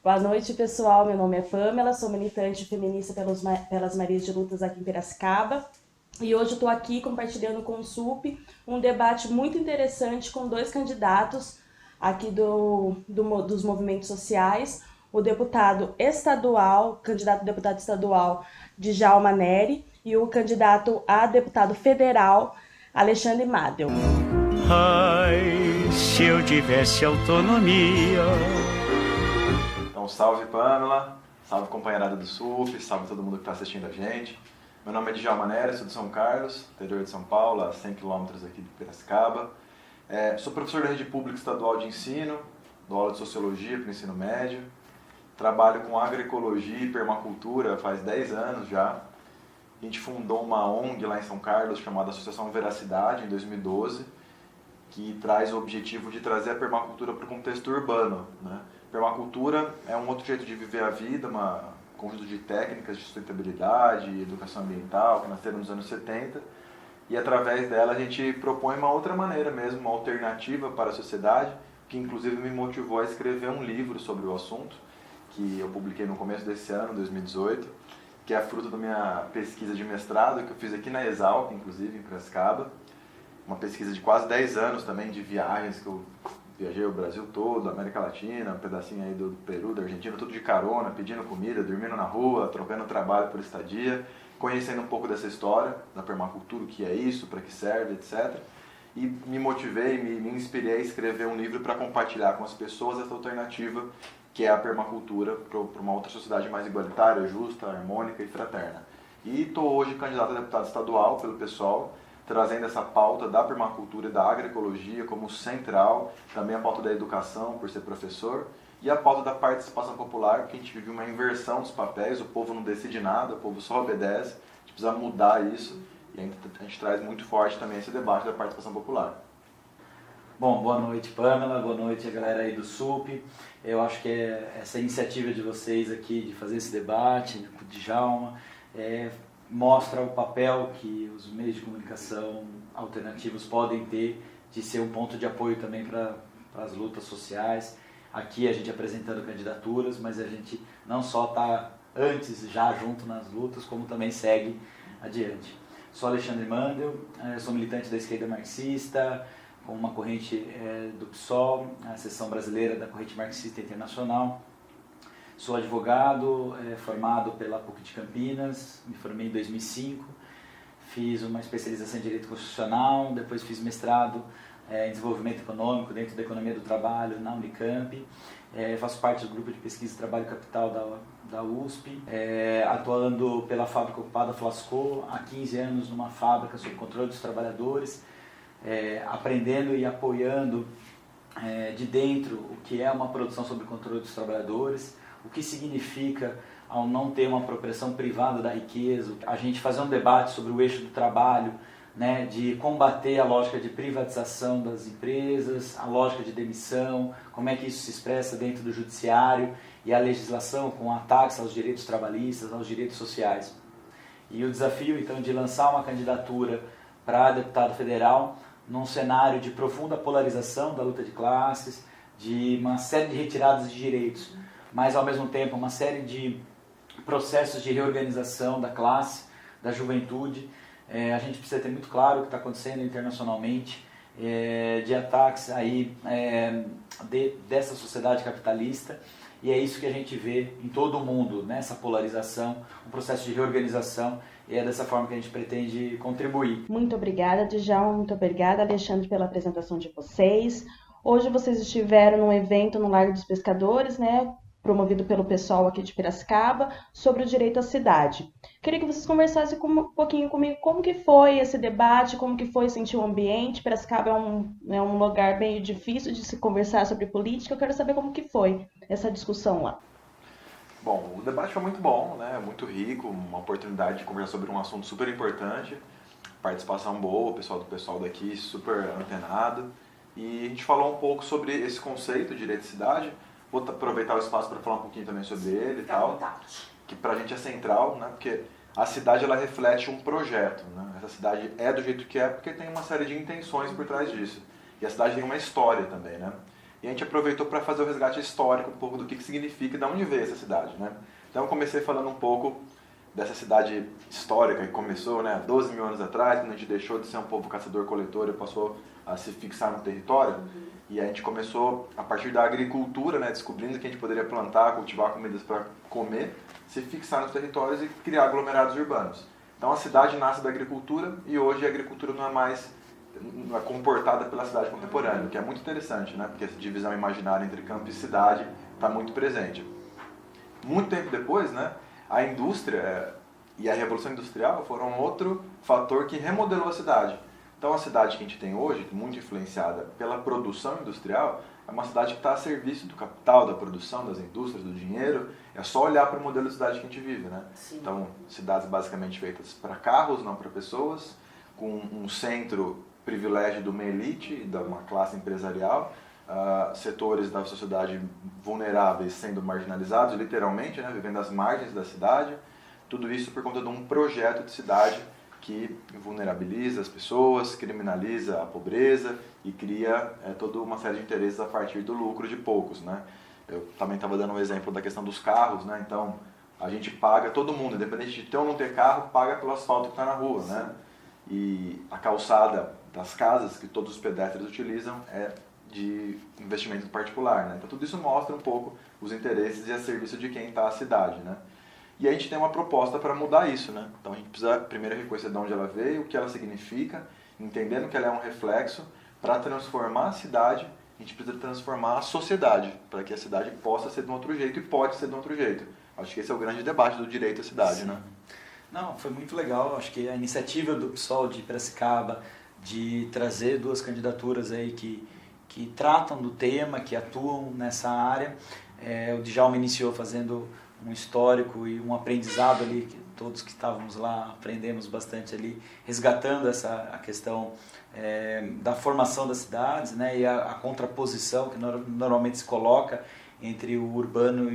Boa noite, pessoal. Meu nome é Pamela, sou militante feminista pelas Marias de Lutas aqui em Piracicaba. E hoje eu estou aqui compartilhando com o SUP um debate muito interessante com dois candidatos aqui dos movimentos sociais, o deputado estadual, candidato a deputado estadual Djalma Nery e o candidato a deputado federal Alexandre Madel. Ai, se eu tivesse autonomia. Então, salve Pamela, salve companheirada do SUP, salve todo mundo que está assistindo a gente. Meu nome é Djalma Nery, sou de São Carlos, interior de São Paulo, a 100 km aqui de Piracicaba. Sou professor da Rede Pública Estadual de Ensino, dou aula de Sociologia para o ensino médio. Trabalho com agroecologia e permacultura faz 10 anos já. A gente fundou uma ONG lá em São Carlos chamada Associação Veracidade, em 2012, que traz o objetivo de trazer a permacultura para o contexto urbano, né? Permacultura é um outro jeito de viver a vida, um conjunto de técnicas de sustentabilidade e educação ambiental que nasceram nos anos 70, e através dela a gente propõe uma outra maneira mesmo, uma alternativa para a sociedade, que inclusive me motivou a escrever um livro sobre o assunto, que eu publiquei no começo desse ano, 2018, que é fruto da minha pesquisa de mestrado, que eu fiz aqui na Exalc, inclusive, em Piracicaba. Uma pesquisa de quase 10 anos também, de viagens, que eu viajei o Brasil todo, a América Latina, um pedacinho aí do Peru, da Argentina, tudo de carona, pedindo comida, dormindo na rua, trocando trabalho por estadia, conhecendo um pouco dessa história da permacultura, o que é isso, para que serve, etc. E me motivei, me inspirei a escrever um livro para compartilhar com as pessoas essa alternativa, que é a permacultura para uma outra sociedade mais igualitária, justa, harmônica e fraterna. E estou hoje candidato a deputado estadual pelo PSOL, trazendo essa pauta da permacultura e da agroecologia como central, também a pauta da educação, por ser professor, e a pauta da participação popular, porque a gente vive uma inversão dos papéis, o povo não decide nada, o povo só obedece, a gente precisa mudar isso, e a gente traz muito forte também esse debate da participação popular. Bom, boa noite Pamela, boa noite a galera aí do SUP. Eu acho que essa iniciativa de vocês aqui de fazer esse debate com o Djalma mostra o papel que os meios de comunicação alternativos podem ter de ser um ponto de apoio também para as lutas sociais. Aqui a gente apresentando candidaturas, mas a gente não só está antes já junto nas lutas, como também segue adiante. Sou Alexandre Madel, sou militante da esquerda marxista, com uma corrente do PSOL, a seção brasileira da corrente marxista internacional. Sou advogado, formado pela PUC de Campinas, me formei em 2005, fiz uma especialização em Direito Constitucional, depois fiz mestrado em Desenvolvimento Econômico dentro da Economia do Trabalho na Unicamp, faço parte do Grupo de Pesquisa e Trabalho Capital da USP, atuando pela fábrica ocupada Flasco, há 15 anos numa fábrica sob controle dos trabalhadores, aprendendo e apoiando de dentro o que é uma produção sob controle dos trabalhadores, o que significa ao não ter uma apropriação privada da riqueza, a gente fazer um debate sobre o eixo do trabalho, né, de combater a lógica de privatização das empresas, a lógica de demissão, como é que isso se expressa dentro do judiciário e a legislação com ataques aos direitos trabalhistas, aos direitos sociais. E o desafio então de lançar uma candidatura para deputado federal num cenário de profunda polarização da luta de classes, de uma série de retiradas de direitos, mas ao mesmo tempo uma série de processos de reorganização da classe, da juventude. A gente precisa ter muito claro o que está acontecendo internacionalmente, de ataques aí, dessa sociedade capitalista, e é isso que a gente vê em todo o mundo, nessa polarização, um processo de reorganização, e é dessa forma que a gente pretende contribuir. Muito obrigada, Djalma, muito obrigada, Alexandre, pela apresentação de vocês. Hoje vocês estiveram num evento no Largo dos Pescadores, né, promovido pelo pessoal aqui de Piracicaba, sobre o direito à cidade. Queria que vocês conversassem um pouquinho comigo como que foi esse debate, como que foi sentir o ambiente. Piracicaba é um lugar bem difícil de se conversar sobre política. Eu quero saber como que foi essa discussão lá. Bom, o debate foi muito bom, né? Muito rico, uma oportunidade de conversar sobre um assunto super importante, participação boa, o pessoal daqui super antenado, e a gente falou um pouco sobre esse conceito de direito à cidade. Vou aproveitar o espaço para falar um pouquinho também sobre ele e tal, que pra gente é central, né? Porque a cidade ela reflete um projeto, né? Essa cidade é do jeito que é porque tem uma série de intenções por trás disso. E a cidade tem uma história também, né? e a gente aproveitou para fazer o resgate histórico, um pouco do que significa e de onde veio essa cidade, né? Então eu comecei falando um pouco dessa cidade histórica que começou, né, 12 mil anos atrás, quando a gente deixou de ser um povo caçador-coletor e passou a se fixar no território. E a gente começou, a partir da agricultura, né, descobrindo que a gente poderia plantar, cultivar comidas para comer, se fixar nos territórios e criar aglomerados urbanos. Então a cidade nasce da agricultura e hoje a agricultura não é comportada pela cidade contemporânea, o que é muito interessante, né, porque essa divisão imaginária entre campo e cidade está muito presente. Muito tempo depois, né, a indústria e a Revolução Industrial foram outro fator que remodelou a cidade. Então a cidade que a gente tem hoje, muito influenciada pela produção industrial, é uma cidade que está a serviço do capital, da produção, das indústrias, do dinheiro. É só olhar para o modelo de cidade que a gente vive, né? Sim. Então, cidades basicamente feitas para carros, não para pessoas, com um centro privilégio de uma elite, de uma classe empresarial, setores da sociedade vulneráveis sendo marginalizados, literalmente, né? Vivendo às margens da cidade. Tudo isso por conta de um projeto de cidade que vulnerabiliza as pessoas, criminaliza a pobreza e cria toda uma série de interesses a partir do lucro de poucos, né? Eu também estava dando um exemplo da questão dos carros, né? Então, a gente paga, todo mundo, independente de ter ou não ter carro, paga pelo asfalto que está na rua, né? E a calçada das casas que todos os pedestres utilizam é de investimento particular, né? Então, tudo isso mostra um pouco os interesses e a serviço de quem está a cidade, né? E a gente tem uma proposta para mudar isso, né? Então a gente precisa primeiro reconhecer de onde ela veio, o que ela significa, entendendo que ela é um reflexo. Para transformar a cidade, a gente precisa transformar a sociedade, para que a cidade possa ser de um outro jeito e pode ser de um outro jeito. Acho que esse é o grande debate do direito à cidade, né? Não, foi muito legal. Acho que a iniciativa do PSOL de Piracicaba de trazer duas candidaturas aí que tratam do tema, que atuam nessa área. O Djalma iniciou fazendo um histórico e um aprendizado ali, que todos que estávamos lá aprendemos bastante ali, resgatando a questão da formação das cidades, né, e a contraposição que normalmente se coloca entre o urbano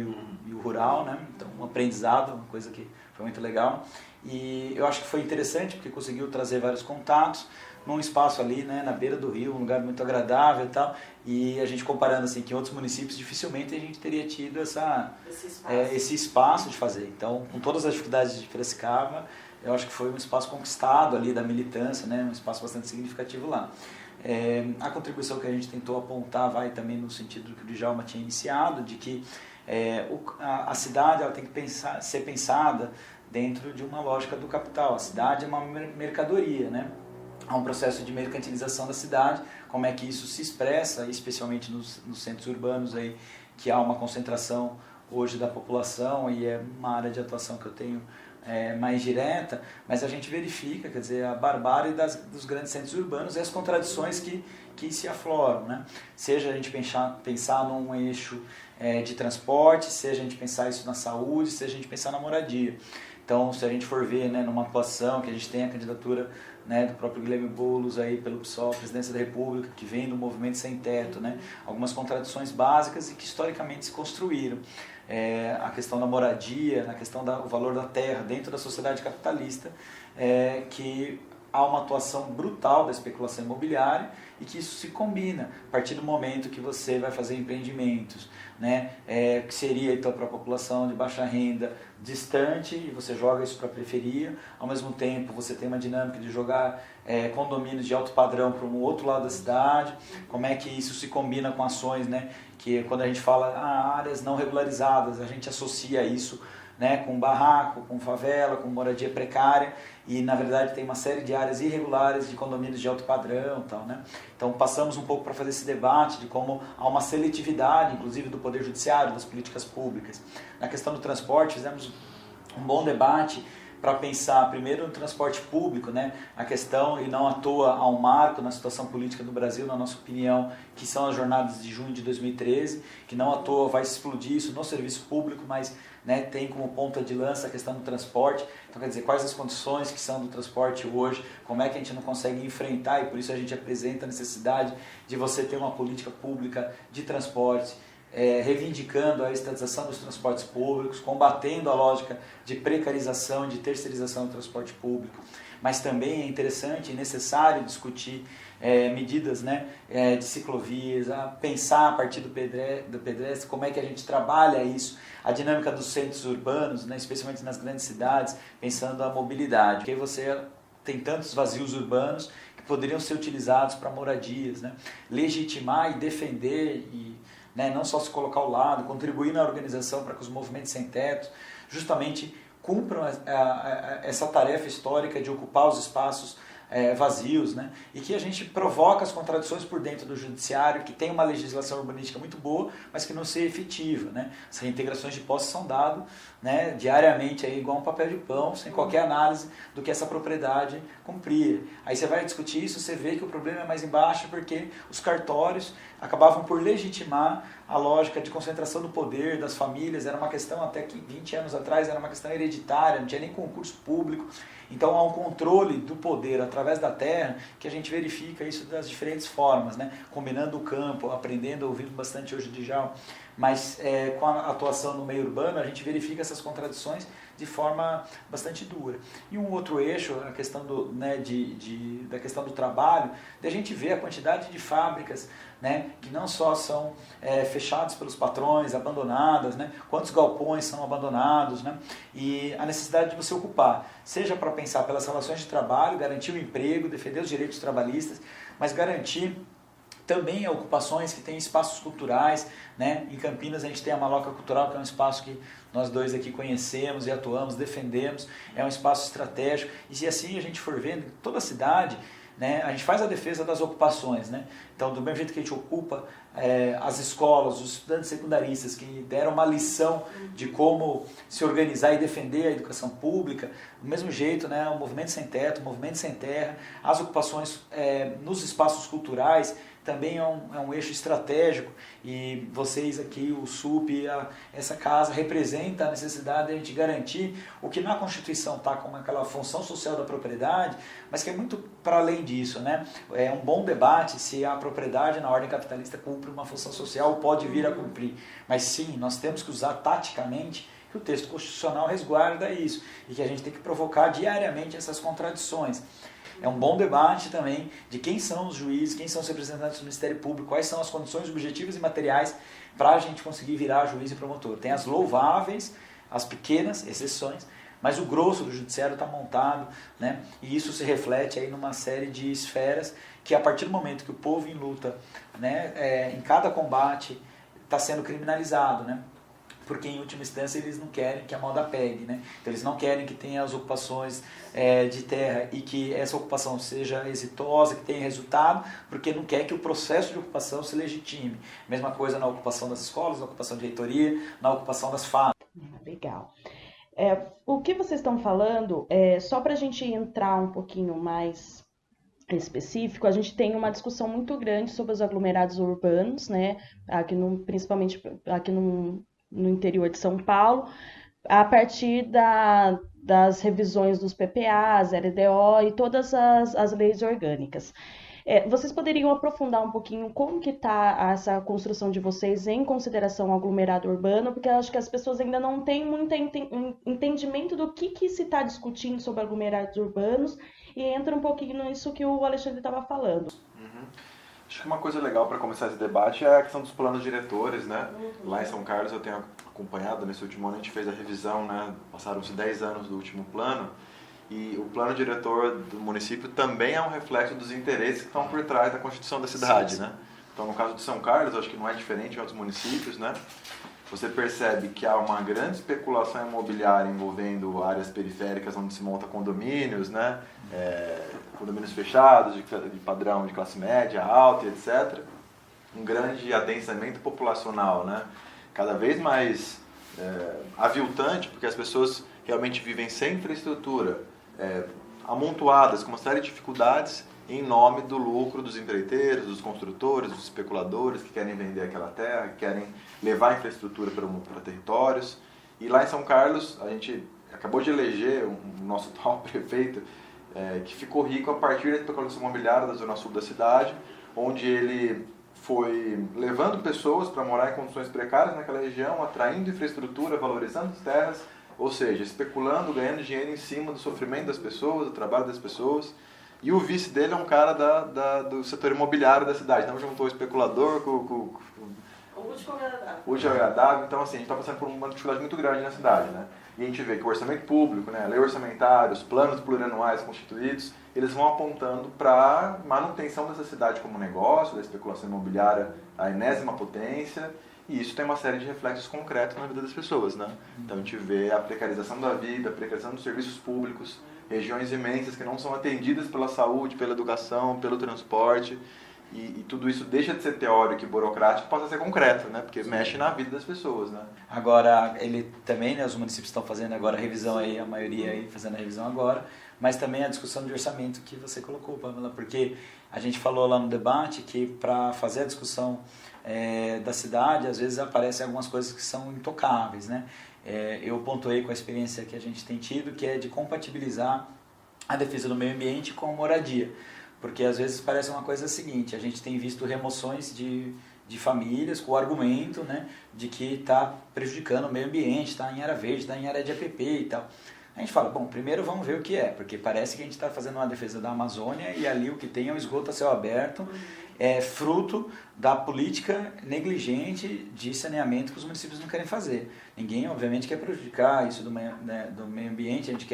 e o rural, né? Então um aprendizado, uma coisa que foi muito legal. E eu acho que foi interessante porque conseguiu trazer vários contatos num espaço ali, né, na beira do rio, um lugar muito agradável e tal. E a gente comparando assim, que em outros municípios dificilmente a gente teria tido esse espaço de fazer. Então, com todas as dificuldades de Piracicaba, eu acho que foi um espaço conquistado ali da militância, né, um espaço bastante significativo lá. A contribuição que a gente tentou apontar vai também no sentido que o Djalma tinha iniciado, de que a cidade ela tem que ser pensada dentro de uma lógica do capital. A cidade é uma mercadoria, né? Há um processo de mercantilização da cidade, como é que isso se expressa, especialmente nos centros urbanos, aí, que há uma concentração hoje da população e é uma área de atuação que eu tenho mais direta, mas a gente verifica, quer dizer, a barbárie dos grandes centros urbanos e as contradições que se afloram, né? Seja a gente pensar num eixo de transporte, seja a gente pensar isso na saúde, seja a gente pensar na moradia. Então, se a gente for ver, né, numa atuação que a gente tem a candidatura, né, do próprio Guilherme Boulos aí pelo PSOL, Presidência da República, que vem do movimento sem teto, né, algumas contradições básicas e que historicamente se construíram. A questão da moradia, a questão do valor da terra dentro da sociedade capitalista, que há uma atuação brutal da especulação imobiliária e que isso se combina a partir do momento que você vai fazer empreendimentos, né, que seria então para a população de baixa renda distante, e você joga isso para a periferia. Ao mesmo tempo você tem uma dinâmica de jogar condomínios de alto padrão para um outro lado da cidade. Como é que isso se combina com ações, né, que quando a gente fala áreas não regularizadas, a gente associa isso, né, com barraco, com favela, com moradia precária, e na verdade tem uma série de áreas irregulares de condomínios de alto padrão e tal, né? Então passamos um pouco para fazer esse debate de como há uma seletividade, inclusive do Poder Judiciário, das políticas públicas. Na questão do transporte fizemos um bom debate para pensar primeiro no transporte público, né? A questão, e não à toa, há um marco na situação política do Brasil, na nossa opinião, que são as jornadas de junho de 2013, que não à toa vai explodir isso no serviço público, mas, né, tem como ponta de lança a questão do transporte. Então, quer dizer, quais as condições que são do transporte hoje, como é que a gente não consegue enfrentar, e por isso a gente apresenta a necessidade de você ter uma política pública de transporte reivindicando a estatização dos transportes públicos, combatendo a lógica de precarização, de terceirização do transporte público. Mas também é interessante e necessário discutir medidas, né, de ciclovias, a pensar a partir do pedestre, como é que a gente trabalha isso, a dinâmica dos centros urbanos, né, especialmente nas grandes cidades, pensando a mobilidade. Porque você tem tantos vazios urbanos que poderiam ser utilizados para moradias, né, legitimar e defender e, né, não só se colocar ao lado, contribuir na organização para que os movimentos sem teto justamente cumpram essa tarefa histórica de ocupar os espaços vazios, né? E que a gente provoca as contradições por dentro do judiciário, que tem uma legislação urbanística muito boa, mas que não se efetiva, né? As reintegrações de posse são dadas, né, diariamente, aí, igual um papel de pão, sem qualquer análise do que essa propriedade cumpria. Aí você vai discutir isso, você vê que o problema é mais embaixo, porque os cartórios acabavam por legitimar a lógica de concentração do poder das famílias. Era uma questão, até que 20 anos atrás, era uma questão hereditária, não tinha nem concurso público. Então há um controle do poder através da terra que a gente verifica isso das diferentes formas, né? Combinando o campo, aprendendo, ouvindo bastante hoje de Djalma, mas com a atuação no meio urbano a gente verifica essas contradições de forma bastante dura. E um outro eixo, a questão da questão do trabalho, de a gente ver a quantidade de fábricas, né, que não só são fechadas pelos patrões, abandonadas, né, quantos galpões são abandonados, né, e a necessidade de você ocupar, seja para pensar pelas relações de trabalho, garantir o emprego, defender os direitos trabalhistas, mas garantir também ocupações que têm espaços culturais, né? Em Campinas a gente tem a Maloca Cultural, que é um espaço que nós dois aqui conhecemos e atuamos, defendemos, é um espaço estratégico, e se assim a gente for vendo, toda a cidade, né, a gente faz a defesa das ocupações, né? Então, do mesmo jeito que a gente ocupa as escolas, os estudantes secundaristas que deram uma lição de como se organizar e defender a educação pública, do mesmo jeito, né, o movimento sem teto, o movimento sem terra, as ocupações nos espaços culturais, também é um eixo estratégico, e vocês aqui, o SUP, essa casa, representa a necessidade de a gente garantir o que na Constituição está como aquela função social da propriedade, mas que é muito para além disso, né? É um bom debate se a propriedade na ordem capitalista cumpre uma função social ou pode vir a cumprir, mas sim, nós temos que usar taticamente que o texto constitucional resguarda isso, e que a gente tem que provocar diariamente essas contradições. É um bom debate também de quem são os juízes, quem são os representantes do Ministério Público, quais são as condições objetivas e materiais para a gente conseguir virar juiz e promotor. Tem as louváveis, as pequenas exceções, mas o grosso do judiciário está montado, né? E isso se reflete aí numa série de esferas que, a partir do momento que o povo em luta, né, em cada combate, está sendo criminalizado, né? Porque em última instância eles não querem que a moda pegue, né? Então eles não querem que tenha as ocupações de terra e que essa ocupação seja exitosa, que tenha resultado, porque não quer que o processo de ocupação se legitime. Mesma coisa na ocupação das escolas, na ocupação de reitoria, na ocupação das fábricas. Legal. O que vocês estão falando, só para a gente entrar um pouquinho mais específico, a gente tem uma discussão muito grande sobre os aglomerados urbanos, né? Principalmente aqui no interior de São Paulo, a partir das revisões dos PPAs, LDO e todas as leis orgânicas. Vocês poderiam aprofundar um pouquinho como que está essa construção de vocês em consideração ao aglomerado urbano, porque eu acho que as pessoas ainda não têm muito entendimento do que se está discutindo sobre aglomerados urbanos, e entra um pouquinho nisso que o Alexandre estava falando. Acho que uma coisa legal para começar esse debate é a questão dos planos diretores, né? Lá em São Carlos eu tenho acompanhado, nesse último ano a gente fez a revisão, né? Passaram-se 10 anos do último plano, e o plano diretor do município também é um reflexo dos interesses que estão por trás da constituição da cidade, né? Então, no caso de São Carlos, acho que não é diferente em outros municípios, né? Você percebe que há uma grande especulação imobiliária envolvendo áreas periféricas onde se monta condomínios, né? Condomínios fechados, de padrão de classe média, alta, etc. Um grande adensamento populacional, né? Cada vez mais aviltante, porque as pessoas realmente vivem sem infraestrutura, amontoadas, com uma série de dificuldades, em nome do lucro dos empreiteiros, dos construtores, dos especuladores que querem vender aquela terra, que querem levar a infraestrutura para territórios. E lá em São Carlos, a gente acabou de eleger o nosso atual prefeito, que ficou rico a partir da especulação imobiliária da zona sul da cidade, onde ele foi levando pessoas para morar em condições precárias naquela região, atraindo infraestrutura, valorizando as terras, ou seja, especulando, ganhando dinheiro em cima do sofrimento das pessoas, do trabalho das pessoas. E o vice dele é um cara do setor imobiliário da cidade. Então juntou o especulador com O último agradável. útil e agradável. Então assim, a gente está passando por uma dificuldade muito grande na cidade, né? E a gente vê que o orçamento público, né, a lei orçamentária, os planos plurianuais constituídos, eles vão apontando para manutenção dessa cidade como negócio, da especulação imobiliária, a enésima potência, e isso tem uma série de reflexos concretos na vida das pessoas, né? Então a gente vê a precarização da vida, a precarização dos serviços públicos, regiões imensas que não são atendidas pela saúde, pela educação, pelo transporte, e tudo isso deixa de ser teórico e burocrático, passa a ser concreto, né? Porque mexe na vida das pessoas, né? Agora, ele também, né, os municípios estão fazendo agora a revisão aí, a maioria aí fazendo a revisão agora, mas também a discussão de orçamento que você colocou, Pamela, porque a gente falou lá no debate que para fazer a discussão da cidade, às vezes aparecem algumas coisas que são intocáveis, né? Eu pontuei com a experiência que a gente tem tido, que é de compatibilizar a defesa do meio ambiente com a moradia. Porque às vezes parece uma coisa seguinte, a gente tem visto remoções de famílias com o argumento, né, de que está prejudicando o meio ambiente, está em área verde, está em área de APP e tal. A gente fala, bom, primeiro vamos ver o que é, porque parece que a gente está fazendo uma defesa da Amazônia e ali o que tem é um esgoto a céu aberto, é fruto da política negligente de saneamento que os municípios não querem fazer. Ninguém, obviamente, quer prejudicar isso do meio ambiente, a gente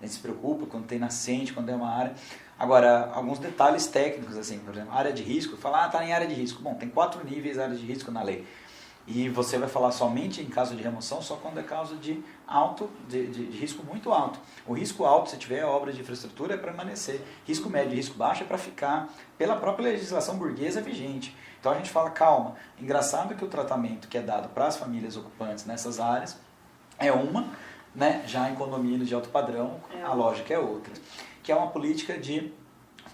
se preocupa quando tem nascente, quando é uma área. Agora, alguns detalhes técnicos, assim, por exemplo, área de risco, falar, está em área de risco. Bom, tem 4 níveis de área de risco na lei. E você vai falar somente em caso de remoção, só quando é caso de risco muito alto. O risco alto, se tiver obra de infraestrutura, é para permanecer. Risco médio e risco baixo é para ficar pela própria legislação burguesa vigente. Então a gente fala, calma, engraçado que o tratamento que é dado para as famílias ocupantes nessas áreas é uma, né, já em condomínios de alto padrão, a lógica é outra, que é uma política de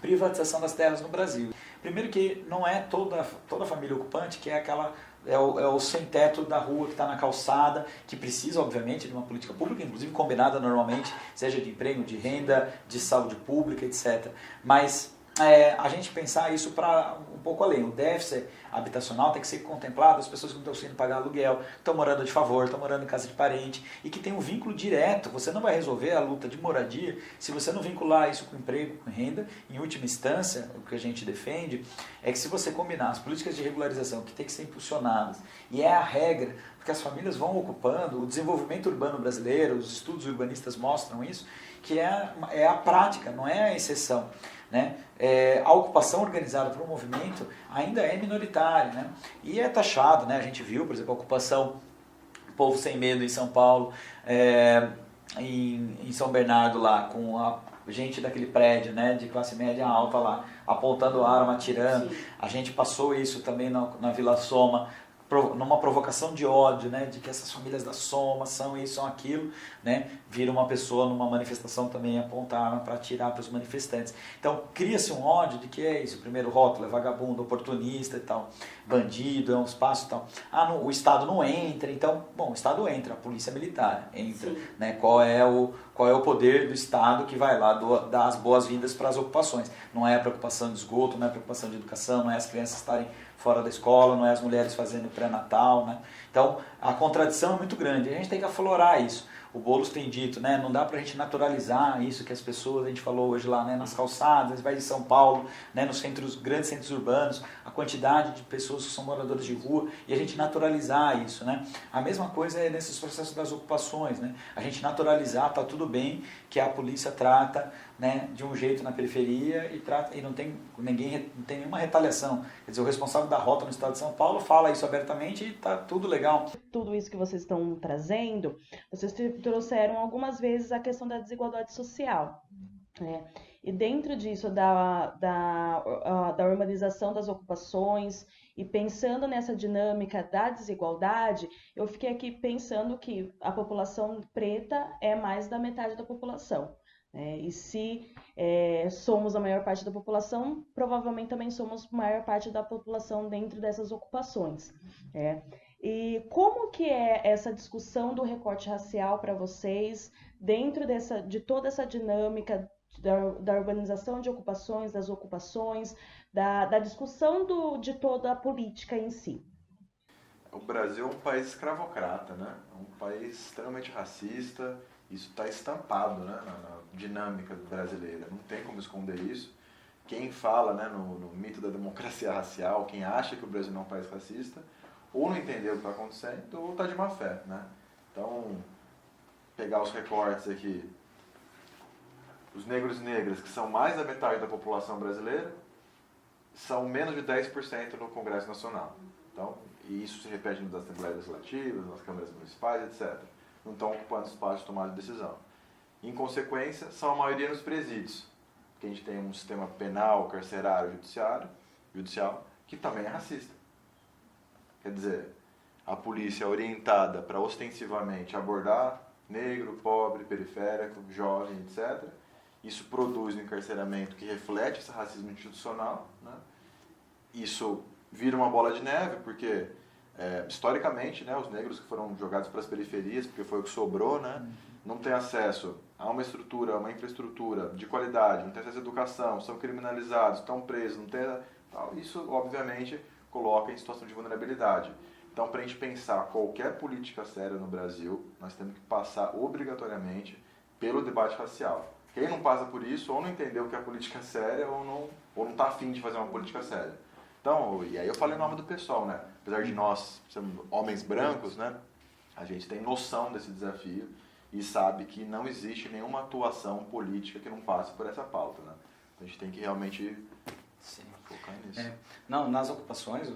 privatização das terras no Brasil. Primeiro que não é toda família ocupante que é aquela... É o sem-teto da rua que está na calçada, que precisa, obviamente, de uma política pública, inclusive combinada normalmente, seja de emprego, de renda, de saúde pública, etc. Mas a gente pensar isso para um pouco além. O déficit habitacional tem que ser contemplado, as pessoas que não estão conseguindo pagar aluguel, estão morando de favor, estão morando em casa de parente, e que tem um vínculo direto. Você não vai resolver a luta de moradia se você não vincular isso com emprego, com renda. Em última instância, o que a gente defende é que se você combinar as políticas de regularização que tem que ser impulsionadas, e é a regra, porque as famílias vão ocupando, o desenvolvimento urbano brasileiro, os estudos urbanistas mostram isso, que é a prática, não é a exceção. Né? A ocupação organizada por um movimento ainda é minoritária, né? E é taxado, né? A gente viu, por exemplo, a ocupação Povo Sem Medo em São Paulo, em São Bernardo lá, com a gente daquele prédio, né, de classe média alta lá, apontando arma, atirando. Sim. A gente passou isso também na Vila Soma, numa provocação de ódio, né, de que essas famílias da Soma são isso, são aquilo, né, vira uma pessoa numa manifestação também apontar arma para atirar para os manifestantes. Então cria-se um ódio de que é isso, o primeiro rótulo é vagabundo, oportunista e tal, bandido, é um espaço e tal. O Estado não entra, então, bom, o Estado entra, a polícia militar entra, né, qual é o poder do Estado que vai lá dar as boas-vindas para as ocupações. Não é a preocupação de esgoto, não é a preocupação de educação, não é as crianças estarem fora da escola, não é as mulheres fazendo pré-natal, né? Então, a contradição é muito grande, a gente tem que aflorar isso. O Boulos tem dito, né, não dá pra gente naturalizar isso que as pessoas, a gente falou hoje lá, né, nas calçadas, vai de São Paulo, né, nos grandes centros urbanos, a quantidade de pessoas que são moradores de rua, e a gente naturalizar isso, né? A mesma coisa é nesses processos das ocupações, né? A gente naturalizar, tá tudo bem que a polícia trata, né, de um jeito na periferia e não tem nenhuma retaliação. Quer dizer, o responsável da rota no estado de São Paulo fala isso abertamente e tá tudo legal. Tudo isso que vocês estão trazendo, vocês trouxeram algumas vezes a questão da desigualdade social, né? E dentro disso, da urbanização das ocupações, e pensando nessa dinâmica da desigualdade, eu fiquei aqui pensando que a população preta é mais da metade da população. E se somos a maior parte da população, provavelmente também somos a maior parte da população dentro dessas ocupações. E como que é essa discussão do recorte racial para vocês, dentro de toda essa dinâmica da organização de ocupações, das ocupações, da discussão de toda a política em si. O Brasil é um país escravocrata, né? É um país extremamente racista. Isso está estampado, né, na dinâmica brasileira. Não tem como esconder isso. Quem fala, né, no mito da democracia racial, quem acha que o Brasil não é um país racista, ou não entendeu o que está acontecendo, ou está de má fé, né? Então, pegar os recortes aqui, os negros e negras, que são mais da metade da população brasileira, são menos de 10% no Congresso Nacional. Então, e isso se repete nas Assembleias Legislativas, nas câmaras municipais, etc. Não estão ocupando espaço de tomada de decisão. Em consequência, são a maioria nos presídios, porque a gente tem um sistema penal, carcerário, judicial, que também é racista. Quer dizer, a polícia é orientada para ostensivamente abordar negro, pobre, periférico, jovem, etc. Isso produz um encarceramento que reflete esse racismo institucional, né? Isso vira uma bola de neve, porque historicamente, né, os negros que foram jogados para as periferias, porque foi o que sobrou, né, não têm acesso a uma estrutura, a uma infraestrutura de qualidade, não têm acesso à educação, são criminalizados, estão presos, não tem, isso obviamente coloca em situação de vulnerabilidade. Então, para a gente pensar qualquer política séria no Brasil, nós temos que passar obrigatoriamente pelo debate racial. Quem não passa por isso, ou não entendeu que a política é séria, ou não está afim de fazer uma política séria. Então, e aí eu falei em nome do pessoal, né? Apesar de nós sermos homens brancos, né? A gente tem noção desse desafio e sabe que não existe nenhuma atuação política que não passe por essa pauta, né? Então, a gente tem que realmente focar nisso. Não, nas ocupações,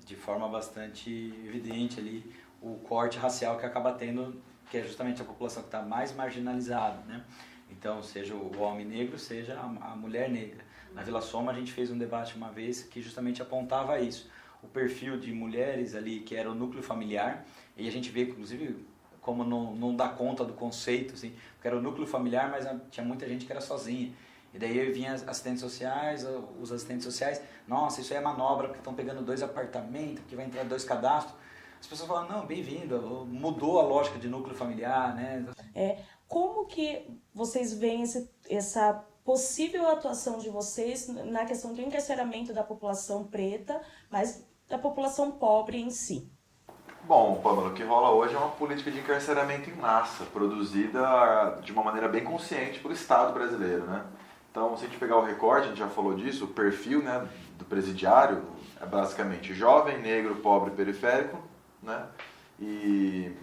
de forma bastante evidente ali, o corte racial que acaba tendo, que é justamente a população que está mais marginalizada, né? Então, seja o homem negro, seja a mulher negra. Na Vila Soma a gente fez um debate uma vez que justamente apontava isso. O perfil de mulheres ali, que era o núcleo familiar, e a gente vê, inclusive, como não dá conta do conceito, assim, porque era o núcleo familiar, mas tinha muita gente que era sozinha. E daí vinha assistentes sociais, os assistentes sociais, nossa, isso aí é manobra, porque estão pegando 2 apartamentos, porque vai entrar 2 cadastros. As pessoas falam, não, bem-vindo, mudou a lógica de núcleo familiar, né? Como que vocês veem essa possível atuação de vocês na questão do encarceramento da população preta, mas da população pobre em si? Bom, Pamela, o que rola hoje é uma política de encarceramento em massa, produzida de uma maneira bem consciente pelo Estado brasileiro, né? Então, se a gente pegar o recorte, a gente já falou disso, o perfil, né, do presidiário é basicamente jovem, negro, pobre, periférico, né? E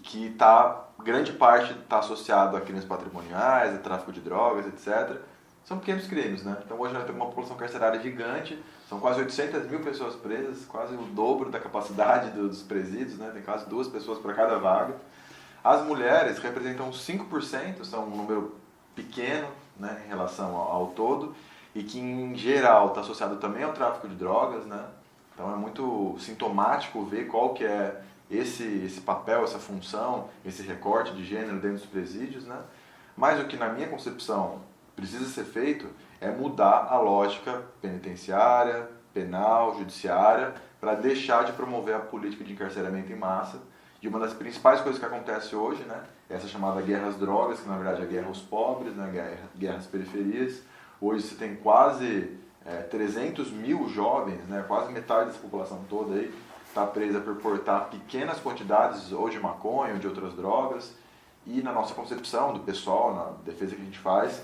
que grande parte está associado a crimes patrimoniais, a tráfico de drogas, etc. São pequenos crimes, né? Então hoje nós temos uma população carcerária gigante, são quase 800 mil pessoas presas, quase o dobro da capacidade dos presídios, né? Tem quase 2 pessoas para cada vaga. As mulheres representam 5%, são um número pequeno, né, em relação ao todo, e que em geral está associado também ao tráfico de drogas, né? Então é muito sintomático ver qual que é esse papel, essa função, esse recorte de gênero dentro dos presídios, né? Mas o que na minha concepção precisa ser feito é mudar a lógica penitenciária, penal, judiciária, para deixar de promover a política de encarceramento em massa. E uma das principais coisas que acontece hoje, né, é essa chamada guerra às drogas, que na verdade é a guerra aos pobres, né, guerra às periferias. Hoje você tem quase 300 mil jovens, né, quase metade dessa população toda aí, está presa por portar pequenas quantidades ou de maconha ou de outras drogas. E na nossa concepção do pessoal, na defesa que a gente faz,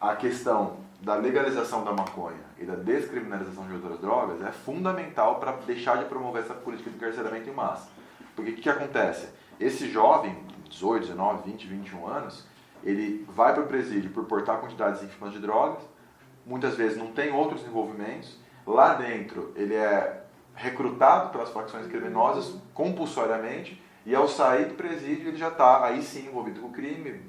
a questão da legalização da maconha e da descriminalização de outras drogas é fundamental para deixar de promover essa política de encarceramento em massa. Porque o que acontece? Esse jovem, 18, 19, 20, 21 anos, ele vai para o presídio por portar quantidades ínfimas de drogas, muitas vezes não tem outros envolvimentos, lá dentro ele é recrutado pelas facções criminosas compulsoriamente, e ao sair do presídio ele já está aí sim envolvido com o crime,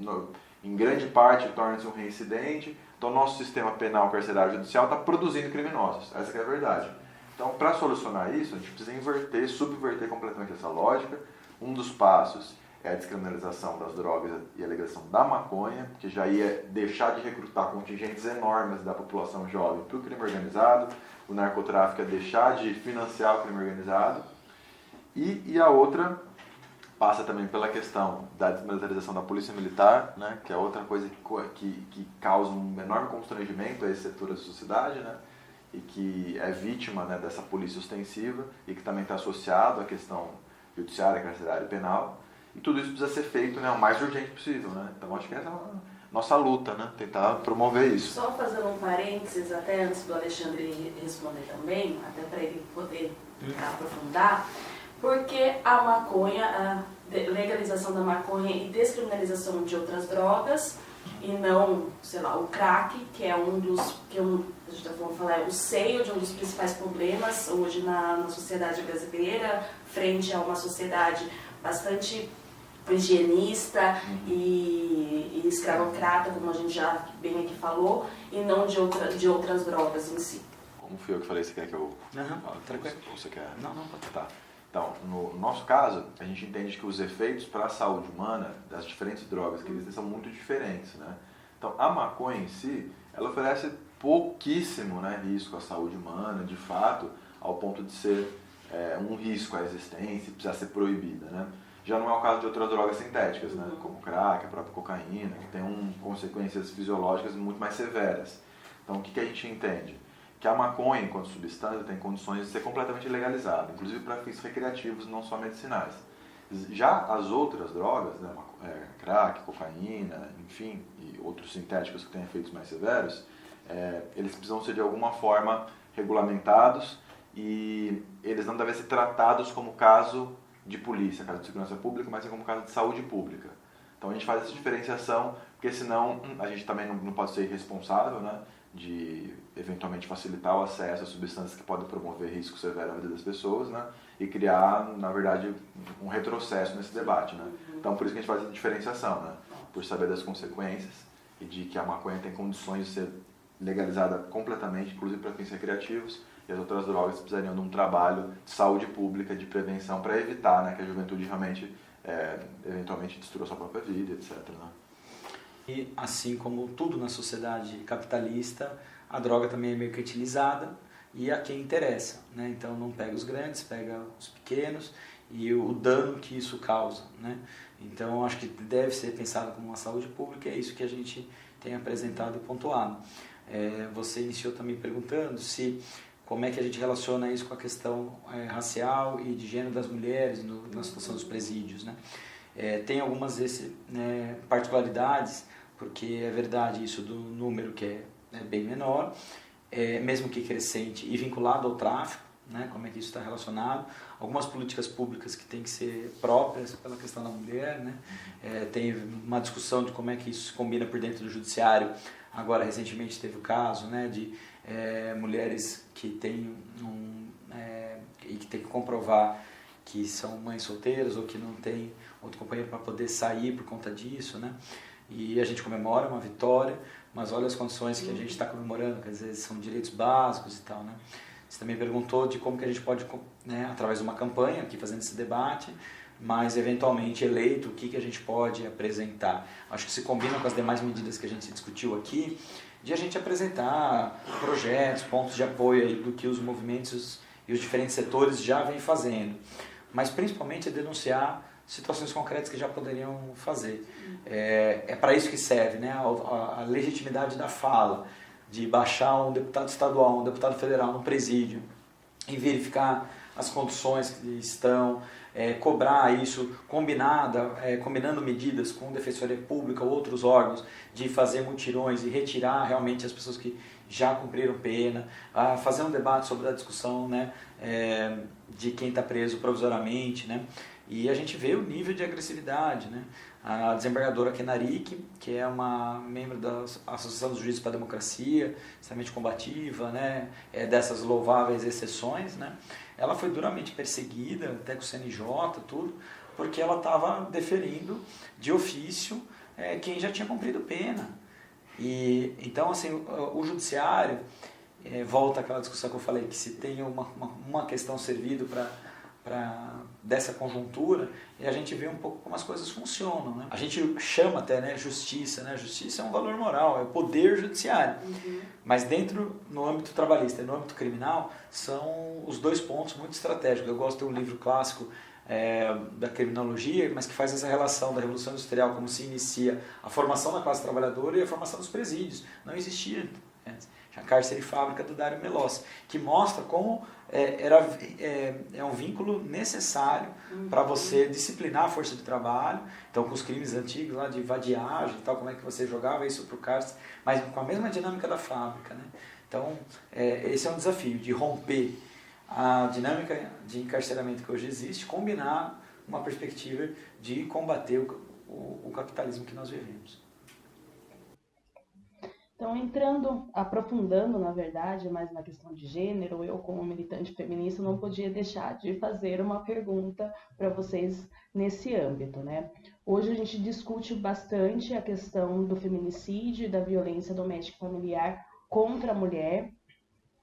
em grande parte torna-se um reincidente. Então nosso sistema penal, carcerário e judicial está produzindo criminosos, essa que é a verdade. Então, para solucionar isso, a gente precisa subverter completamente essa lógica. Um dos passos é a descriminalização das drogas e a legalização da maconha, que já ia deixar de recrutar contingentes enormes da população jovem para o crime organizado. O narcotráfico é deixar de financiar o crime organizado. E a outra passa também pela questão da desmilitarização da polícia militar, né, que é outra coisa que causa um enorme constrangimento a esse setor da sociedade, né, e que é vítima, né, dessa polícia ostensiva e que também está associado à questão judiciária, carcerária e penal. E tudo isso precisa ser feito, né, o mais urgente possível. Né? Então acho que essa é a nossa luta, né, tentar promover isso. Só fazendo um parênteses, até antes do Alexandre responder também, até para ele poder aprofundar, porque a maconha, a legalização da maconha e descriminalização de outras drogas, e não, sei lá, o crack, que é um dos, a gente vamos falar, é o seio de um dos principais problemas hoje na sociedade brasileira, frente a uma sociedade bastante higienista e escravocrata, como a gente já bem aqui falou, e não de outras drogas em si. Como fui eu que falei, você quer que eu... Tranquilo. Ou você quer? Não, Tá. Então, no nosso caso, a gente entende que os efeitos para a saúde humana das diferentes drogas que existem são muito diferentes, né? Então, a maconha em si, ela oferece pouquíssimo, né, risco à saúde humana, de fato, ao ponto de ser um risco à existência e precisar ser proibida, né? Já não é o caso de outras drogas sintéticas, né, como crack, a própria cocaína, que tem consequências fisiológicas muito mais severas. Então, o que a gente entende? Que a maconha, enquanto substância, tem condições de ser completamente legalizada, inclusive para fins recreativos, não só medicinais. Já as outras drogas, né, crack, cocaína, enfim, e outros sintéticos que têm efeitos mais severos, eles precisam ser de alguma forma regulamentados e eles não devem ser tratados como caso de polícia, caso de segurança pública, mas como caso de saúde pública. Então a gente faz essa diferenciação, porque senão a gente também não pode ser irresponsável, né, de eventualmente facilitar o acesso a substâncias que podem promover risco severo à vida das pessoas, né, e criar, na verdade, um retrocesso nesse debate, né. Então por isso que a gente faz essa diferenciação, né, por saber das consequências e de que a maconha tem condições de ser legalizada completamente, inclusive para fins recreativos, e as outras drogas precisariam de um trabalho de saúde pública, de prevenção, para evitar, né, que a juventude realmente, eventualmente, destrua sua própria vida, etc. Né? E assim como tudo na sociedade capitalista, a droga também é mercantilizada e a quem interessa, né? Então não pega os grandes, pega os pequenos e o dano que isso causa, né? Então acho que deve ser pensado como uma saúde pública, é isso que a gente tem apresentado e pontuado. Você iniciou também perguntando como é que a gente relaciona isso com a questão racial e de gênero das mulheres na situação dos presídios, né? Tem algumas particularidades, porque é verdade isso do número que é bem menor, mesmo que crescente e vinculado ao tráfico, né? Como é que isso está relacionado. Algumas políticas públicas que têm que ser próprias pela questão da mulher, né? Tem uma discussão de como é que isso se combina por dentro do judiciário. Agora, recentemente teve o caso, né, de mulheres que têm e que tem que comprovar que são mães solteiras ou que não tem outro companheiro para poder sair por conta disso, né? E a gente comemora uma vitória, mas olha as condições que a gente está comemorando, quer dizer, são direitos básicos e tal, né? Você também perguntou de como que a gente pode, né, através de uma campanha, aqui fazendo esse debate, mas eventualmente eleito, o que a gente pode apresentar. Acho que se combina com as demais medidas que a gente discutiu aqui, de a gente apresentar projetos, pontos de apoio aí do que os movimentos e os diferentes setores já vêm fazendo, mas principalmente denunciar situações concretas que já poderiam fazer. É para isso que serve, né, a legitimidade da fala, de baixar um deputado estadual, um deputado federal no presídio e verificar as condições que estão, cobrar isso, combinando medidas com a Defensoria Pública ou outros órgãos, de fazer mutirões e retirar realmente as pessoas que já cumpriram pena, fazer um debate sobre a discussão, né, de quem está preso provisoriamente, né, e a gente vê o nível de agressividade, né. A desembargadora Kenarik, que é uma membro da Associação dos Juízes para a Democracia, extremamente combativa, né, dessas louváveis exceções, né, ela foi duramente perseguida, até com o CNJ, tudo, porque ela estava deferindo de ofício quem já tinha cumprido pena. E, então, assim, o judiciário, volta àquela discussão que eu falei, que se tem uma questão servida dessa conjuntura, e a gente vê um pouco como as coisas funcionam, né? A gente chama até, né, justiça, né? Justiça é um valor moral, é o poder judiciário. Mas no âmbito trabalhista e no âmbito criminal, são os dois pontos muito estratégicos. Eu gosto de um livro clássico da criminologia, mas que faz essa relação da Revolução Industrial, como se inicia a formação da classe trabalhadora e a formação dos presídios. Não existia antes. A Cárcere e Fábrica do Dário Melossi, que mostra como é um vínculo necessário para você disciplinar a força de trabalho. Então, com os crimes antigos lá de vadiagem e tal, como é que você jogava isso para o cárcere, mas com a mesma dinâmica da fábrica, né? Então, esse é um desafio de romper a dinâmica de encarceramento que hoje existe, combinar uma perspectiva de combater o capitalismo que nós vivemos. Então, aprofundando, na verdade, mais na questão de gênero, eu, como militante feminista, não podia deixar de fazer uma pergunta para vocês nesse âmbito, né? Hoje a gente discute bastante a questão do feminicídio e da violência doméstica e familiar contra a mulher,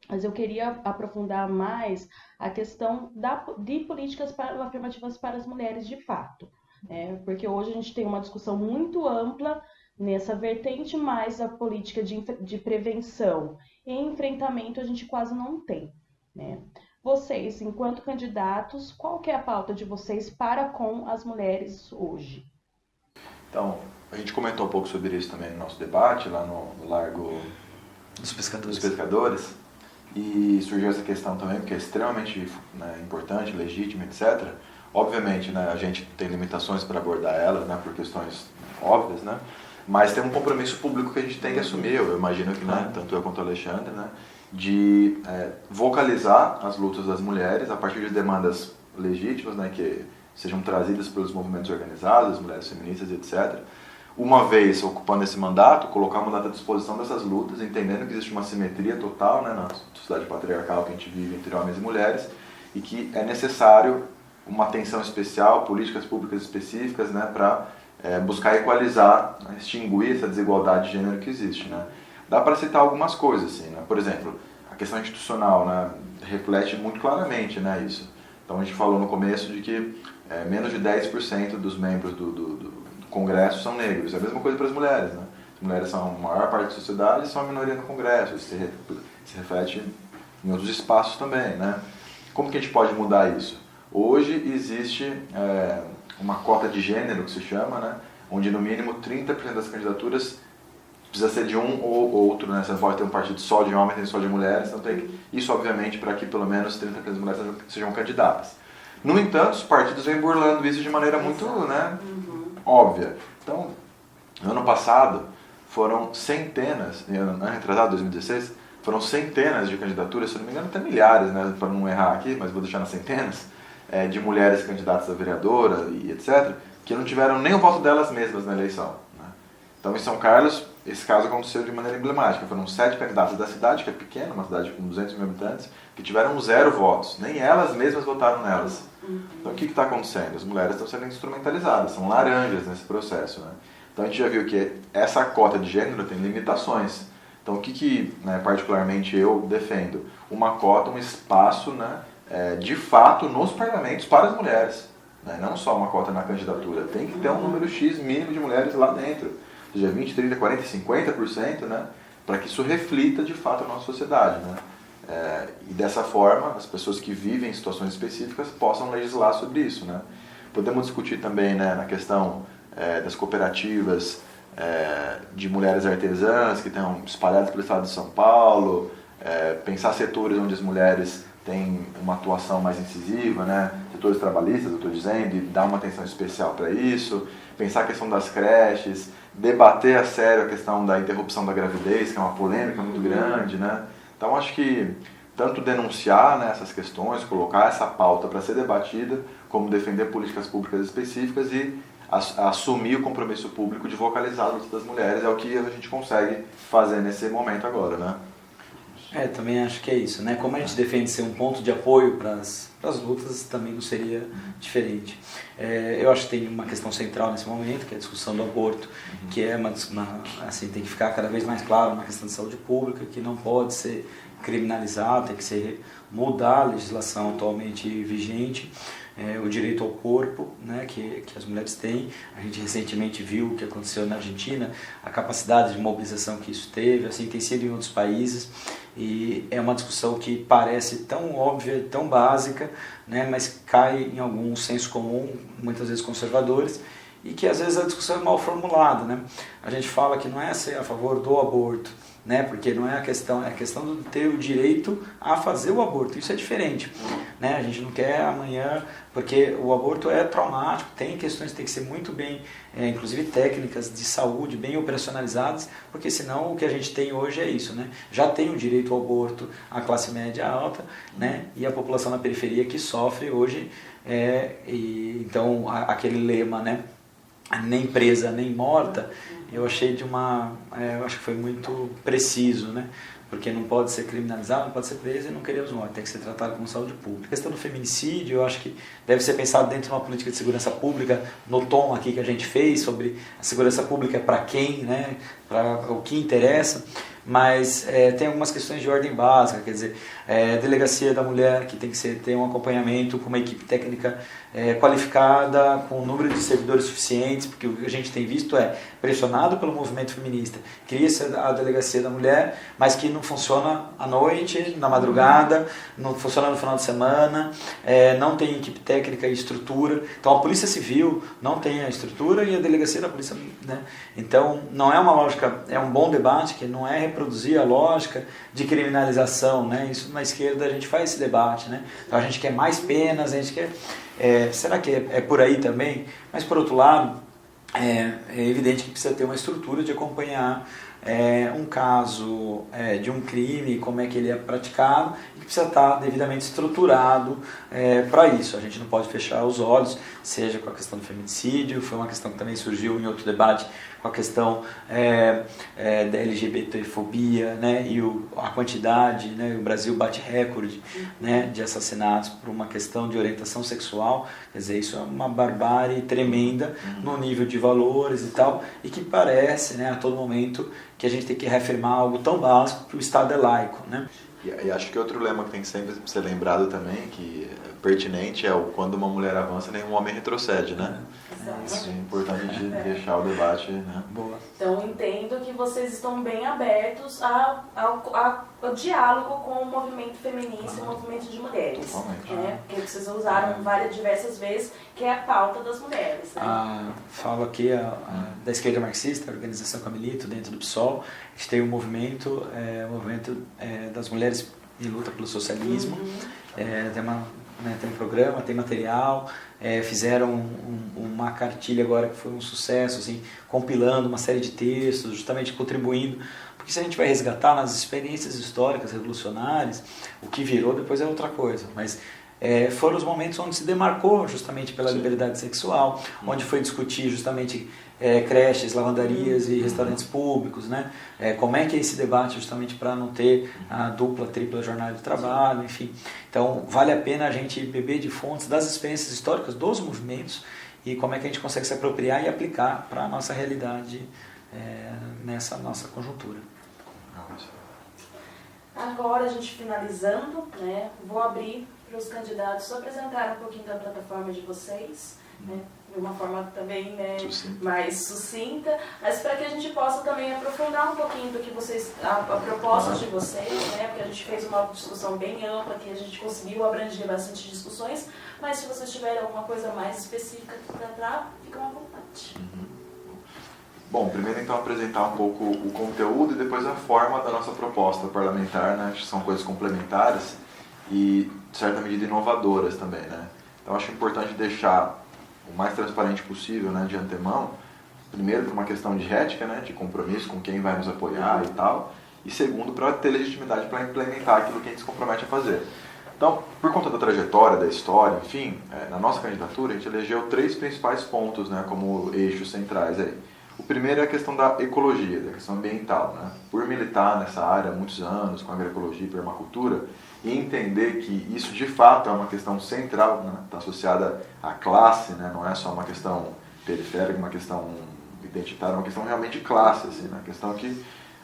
mas eu queria aprofundar mais a questão de políticas afirmativas para as mulheres de fato, né? Porque hoje a gente tem uma discussão muito ampla nessa vertente, mas a política de prevenção e enfrentamento a gente quase não tem, né? Vocês, enquanto candidatos, qual que é a pauta de vocês para com as mulheres hoje? Então, a gente comentou um pouco sobre isso também no nosso debate, lá no Largo dos Pescadores, e surgiu essa questão também, porque é extremamente, né, importante, legítima, etc. Obviamente, né, a gente tem limitações para abordar ela, né, por questões óbvias, né? Mas tem um compromisso público que a gente tem que assumir, eu imagino que, né, tanto eu quanto o Alexandre, né, de vocalizar as lutas das mulheres a partir de demandas legítimas, né, que sejam trazidas pelos movimentos organizados, mulheres feministas, etc. Uma vez ocupando esse mandato, colocar o mandato à disposição dessas lutas, entendendo que existe uma simetria total, né, na sociedade patriarcal que a gente vive entre homens e mulheres, e que é necessário uma atenção especial, políticas públicas específicas, né, para buscar equalizar, né, extinguir essa desigualdade de gênero que existe, né. Dá para citar algumas coisas, assim, né, por exemplo, a questão institucional, né, reflete muito claramente, né, isso. Então a gente falou no começo de que menos de 10% dos membros do Congresso são negros. É a mesma coisa para as mulheres, né? As mulheres são a maior parte da sociedade e são a minoria no Congresso. Isso se reflete em outros espaços também, né? Como que a gente pode mudar isso? Hoje existe uma cota de gênero, que se chama, né? Onde no mínimo 30% das candidaturas precisa ser de um ou outro, né? Você não pode ter um partido só de homens, nem só de mulheres. Então tem isso, obviamente, para que pelo menos 30% das mulheres sejam candidatas. No entanto, os partidos vêm burlando isso de maneira muito, né, óbvia. Então, no ano passado, foram centenas, ano retrasado, 2016, foram centenas de candidaturas, se não me engano até milhares, né, para não errar aqui, mas vou deixar nas centenas, de mulheres candidatas a vereadora e etc., que não tiveram nem o voto delas mesmas na eleição, né? Então, em São Carlos, esse caso aconteceu de maneira emblemática. Foram 7 candidatas da cidade, que é pequena, uma cidade com 200 mil habitantes, que tiveram 0 votos. Nem elas mesmas votaram nelas. Então, o que está acontecendo? As mulheres estão sendo instrumentalizadas, são laranjas nesse processo, né? Então, a gente já viu que essa cota de gênero tem limitações. Então, o que né, particularmente eu defendo? Uma cota, um espaço, né, de fato nos parlamentos para as mulheres, né? Não só uma cota na candidatura. Tem que ter um número X mínimo de mulheres lá dentro. Seja 20, 30, 40, 50%, né, para que isso reflita de fato a nossa sociedade, né? E dessa forma, as pessoas que vivem em situações específicas possam legislar sobre isso, né? Podemos discutir também, né, na questão das cooperativas de mulheres artesãs que estão espalhadas pelo estado de São Paulo, pensar setores onde as mulheres têm uma atuação mais incisiva, né? Setores trabalhistas, eu estou dizendo, e dar uma atenção especial para isso, pensar a questão das creches, debater a sério a questão da interrupção da gravidez, que é uma polêmica muito grande, né? Então, acho que tanto denunciar, né, essas questões, colocar essa pauta para ser debatida, como defender políticas públicas específicas e assumir o compromisso público de vocalizar a luta das mulheres, é o que a gente consegue fazer nesse momento agora, né? Também acho que é isso, né? Como a gente defende ser um ponto de apoio para as lutas, também não seria diferente. Eu acho que tem uma questão central nesse momento, que é a discussão do aborto, que é assim, tem que ficar cada vez mais claro uma questão de saúde pública, que não pode ser criminalizado, tem que ser mudar a legislação atualmente vigente. o direito ao corpo, né, que as mulheres têm. A gente recentemente viu o que aconteceu na Argentina, a capacidade de mobilização que isso teve, assim tem sido em outros países, e é uma discussão que parece tão óbvia, tão básica, né, mas cai em algum senso comum, muitas vezes conservadores, e que às vezes a discussão é mal formulada, né? A gente fala que não é ser a favor do aborto, né? Porque não é a questão, é a questão de ter o direito a fazer o aborto. Isso é diferente, né? A gente não quer amanhã, porque o aborto é traumático, tem questões que tem que ser muito bem, inclusive técnicas de saúde bem operacionalizadas, porque senão o que a gente tem hoje é isso, né? Já tem o direito ao aborto a classe média alta, né? E a população na periferia que sofre hoje, então aquele lema, né? Nem presa nem morta, eu achei eu acho que foi muito preciso, né? Porque não pode ser criminalizado, não pode ser preso e não queremos morte, tem que ser tratado como saúde pública. A questão do feminicídio, eu acho que deve ser pensado dentro de uma política de segurança pública, no tom aqui que a gente fez, sobre a segurança pública para quem, né? Para o que interessa, mas tem algumas questões de ordem básica, quer dizer, delegacia da mulher que tem que ter um acompanhamento com uma equipe técnica qualificada, com um número de servidores suficientes, porque o que a gente tem visto pressionado pelo movimento feminista, cria-se a delegacia da mulher, mas que não funciona à noite, na madrugada, não funciona no final de semana, não tem equipe técnica e estrutura, então a polícia civil não tem a estrutura e a delegacia da polícia, né? Então não é uma lógica, é um bom debate que não é reproduzir a lógica de criminalização, né? Isso na esquerda a gente faz esse debate, né? Então a gente quer mais penas, a gente quer... será que é por aí também? Mas por outro lado, é evidente que precisa ter uma estrutura de acompanhar um caso de um crime, como é que ele é praticado, e que precisa estar devidamente estruturado para isso. A gente não pode fechar os olhos, seja com a questão do feminicídio, foi uma questão que também surgiu em outro debate, com a questão da LGBTfobia, né, e a quantidade, né, o Brasil bate recorde, né, de assassinatos por uma questão de orientação sexual, quer dizer, isso é uma barbárie tremenda no nível de valores e tal, e que parece, né, a todo momento que a gente tem que reafirmar algo tão básico que o Estado é laico, né? E acho que outro lema que tem que sempre ser lembrado também, que é pertinente, é o quando uma mulher avança, nenhum homem retrocede, né? Isso é importante de deixar o debate, né? Boa. Então, entendo que vocês estão bem abertos ao diálogo com o movimento feminista e o movimento de mulheres. Totalmente. Né? Porque vocês usaram diversas vezes, que é a pauta das mulheres. Né? Falo aqui da esquerda marxista, a organização que eu milito dentro do PSOL. A gente tem um movimento, das mulheres em luta pelo socialismo. Tem um programa, tem material, fizeram uma cartilha agora que foi um sucesso, assim, compilando uma série de textos, justamente contribuindo, porque se a gente vai resgatar nas experiências históricas revolucionárias, o que virou depois é outra coisa, mas foram os momentos onde se demarcou justamente pela liberdade sexual, onde foi discutir justamente creches, lavandarias e restaurantes públicos, né? Como é que é esse debate justamente para não ter a dupla, tripla jornada de trabalho, enfim. Então, vale a pena a gente beber de fontes das experiências históricas dos movimentos e como é que a gente consegue se apropriar e aplicar para a nossa realidade nessa nossa conjuntura. Agora, a gente finalizando, né, vou abrir para os candidatos apresentarem um pouquinho da plataforma de vocês, né, de uma forma também, né, mais sucinta, mas para que a gente possa também aprofundar um pouquinho do que vocês, a proposta de vocês, né, porque a gente fez uma discussão bem ampla, que a gente conseguiu abranger bastante discussões, mas se vocês tiverem alguma coisa mais específica para tratar, ficam à vontade. Bom, primeiro então apresentar um pouco o conteúdo e depois a forma da nossa proposta parlamentar, né? Acho que são coisas complementares e, de certa medida, inovadoras também, né? Então acho importante deixar o mais transparente possível, né, de antemão, primeiro por uma questão de ética, né, de compromisso com quem vai nos apoiar e tal, e segundo para ter legitimidade para implementar aquilo que a gente se compromete a fazer. Então, por conta da trajetória, da história, enfim, na nossa candidatura a gente elegeu 3 principais pontos, né, como eixos centrais aí. O primeiro é a questão da ecologia, da questão ambiental, né? Por militar nessa área há muitos anos, com agroecologia e permacultura, e entender que isso de fato é uma questão central, né? Está associada à classe, né? Não é só uma questão periférica, uma questão identitária, é uma questão realmente de classe, assim, né?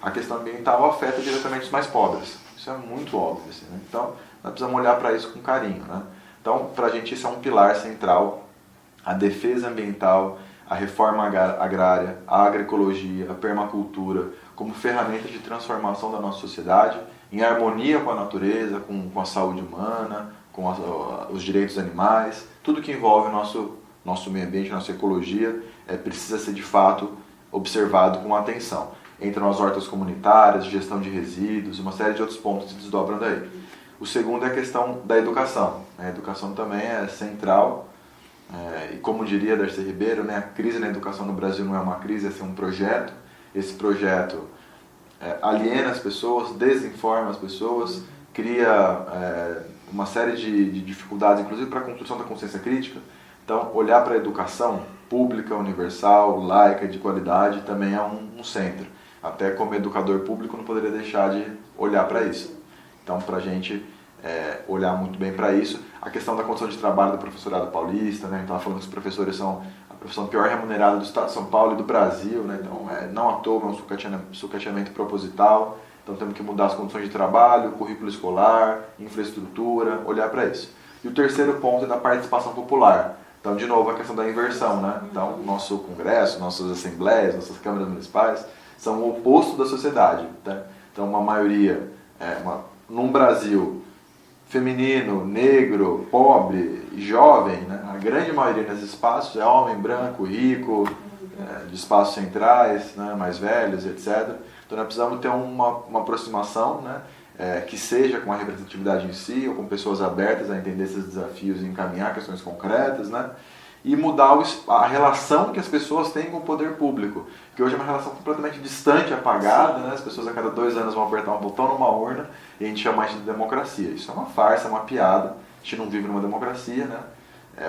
A questão ambiental afeta diretamente os mais pobres. Isso é muito óbvio, assim, né? Então, nós precisamos olhar para isso com carinho, né? Então, para a gente isso é um pilar central, a defesa ambiental, a reforma agrária, a agroecologia, a permacultura, como ferramenta de transformação da nossa sociedade, em harmonia com a natureza, com a saúde humana, com os direitos animais, tudo que envolve o nosso meio ambiente, nossa ecologia, precisa ser de fato observado com atenção. Entram as hortas comunitárias, gestão de resíduos, uma série de outros pontos que se desdobram daí. O segundo é a questão da educação. A educação também é central, e como diria Darcy Ribeiro, né, a crise na educação no Brasil não é uma crise, é um projeto. Esse projeto aliena as pessoas, desinforma as pessoas, cria uma série de dificuldades, inclusive para a construção da consciência crítica. Então, olhar para a educação pública, universal, laica, de qualidade, também é um centro. Até como educador público não poderia deixar de olhar para isso. Então, para a gente olhar muito bem para isso, a questão da condição de trabalho do professorado paulista, né? A gente estava falando que os professores são a profissão pior remunerada do estado de São Paulo e do Brasil, né? Então, não à toa, é um sucateamento proposital. Então, temos que mudar as condições de trabalho, currículo escolar, infraestrutura, olhar para isso. E o terceiro ponto é da participação popular. Então, de novo, a questão da inversão, né? Então, nosso congresso, nossas assembleias, nossas câmaras municipais são o oposto da sociedade, tá? Então, uma maioria, num Brasil feminino, negro, pobre, jovem, né? A grande maioria nesses espaços é homem, branco, rico, de espaços centrais, né? Mais velhos, etc. Então, nós precisamos ter uma aproximação, né? Que seja com a representatividade em si, ou com pessoas abertas a entender esses desafios e encaminhar questões concretas, né? E mudar a relação que as pessoas têm com o poder público, que hoje é uma relação completamente distante, apagada, né? As pessoas a cada 2 anos vão apertar um botão numa urna e a gente chama isso de democracia. Isso é uma farsa, é uma piada, a gente não vive numa democracia, né?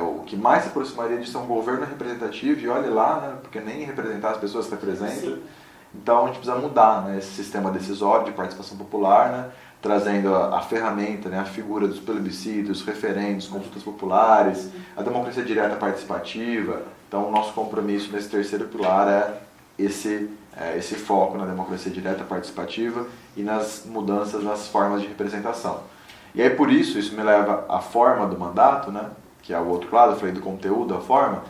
O que mais se aproximaria disso é um governo representativo, e olhe lá, né? Porque nem representar as pessoas representa. Sim. Então a gente precisa mudar, né, esse sistema decisório de participação popular, né, trazendo a ferramenta, né, a figura dos plebiscitos, referendos, consultas populares, a democracia direta participativa. Então o nosso compromisso nesse terceiro pilar é esse foco na democracia direta participativa e nas mudanças nas formas de representação. E aí por isso me leva à forma do mandato, né, que é o outro lado, eu falei do conteúdo, a forma.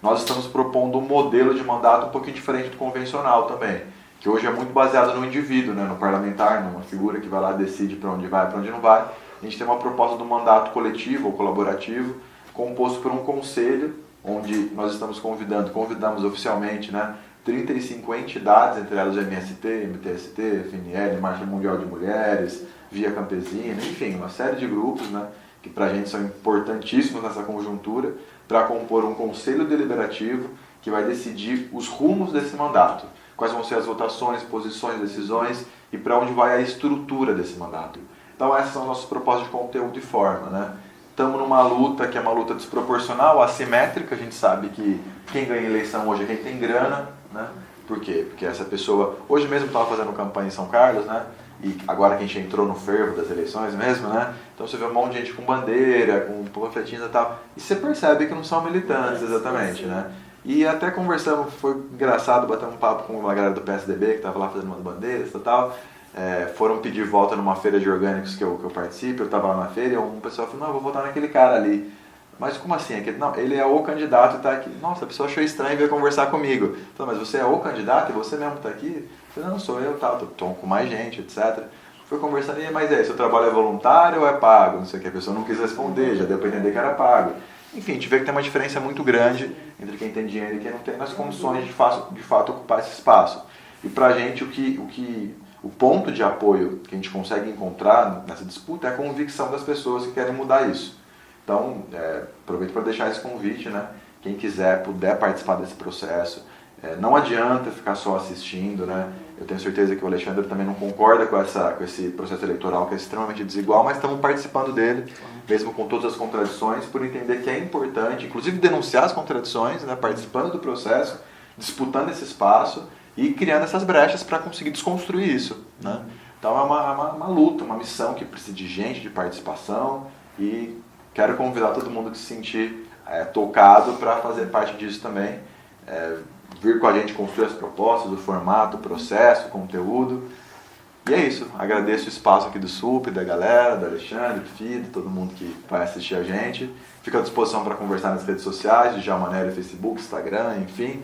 Nós estamos propondo um modelo de mandato um pouquinho diferente do convencional também, que hoje é muito baseado no indivíduo, né, no parlamentar, numa figura que vai lá e decide para onde vai e para onde não vai. A gente tem uma proposta do mandato coletivo ou colaborativo, composto por um conselho, onde nós estamos convidamos oficialmente, né, 35 entidades, entre elas o MST, MTST, FNL, Marcha Mundial de Mulheres, Via Campesina, enfim, uma série de grupos, né, que para a gente são importantíssimos nessa conjuntura, para compor um conselho deliberativo que vai decidir os rumos desse mandato. Quais vão ser as votações, posições, decisões e para onde vai a estrutura desse mandato. Então essas são as nossas propostas de conteúdo e forma, né? Estamos numa luta que é uma luta desproporcional, assimétrica. A gente sabe que quem ganha eleição hoje é quem tem grana, né? Por quê? Porque essa pessoa... Hoje mesmo estava fazendo campanha em São Carlos, né? E agora que a gente entrou no fervo das eleições mesmo, né? Então você vê um monte de gente com bandeira, com panfletinhos e tal. E você percebe que não são militantes exatamente, né? E até conversamos, foi engraçado bater um papo com uma galera do PSDB que estava lá fazendo umas bandeiras e tal. Foram pedir volta numa feira de orgânicos que eu participo, eu estava lá na feira e um pessoal falou, não, eu vou votar naquele cara ali. Mas como assim? Não, ele é o candidato e está aqui. Nossa, a pessoa achou estranho e veio conversar comigo. Então, mas você é o candidato e você mesmo está aqui? Eu falei, não, sou eu, estou com mais gente, etc. Fui conversando, mas seu trabalho é voluntário ou é pago? Não sei o que, a pessoa não quis responder, já deu para entender que era pago. Enfim, a gente vê que tem uma diferença muito grande entre quem tem dinheiro e quem não tem nas condições de fato ocupar esse espaço. E para a gente, o ponto de apoio que a gente consegue encontrar nessa disputa é a convicção das pessoas que querem mudar isso. Então, aproveito para deixar esse convite, né? Quem quiser, puder participar desse processo, não adianta ficar só assistindo, né? Eu tenho certeza que o Alexandre também não concorda com esse processo eleitoral que é extremamente desigual, mas estamos participando dele, mesmo com todas as contradições, por entender que é importante, inclusive denunciar as contradições, né? Participando do processo, disputando esse espaço e criando essas brechas para conseguir desconstruir isso, né? Então é uma luta, uma missão que precisa de gente, de participação, e quero convidar todo mundo que se sentir tocado para fazer parte disso também, vir com a gente construir as propostas, o formato, o processo, o conteúdo. E é isso, agradeço o espaço aqui do SUP, da galera, do Alexandre, do Fido, todo mundo que vai assistir a gente. Fico à disposição para conversar nas redes sociais, Djalma Nery, Facebook, Instagram, enfim.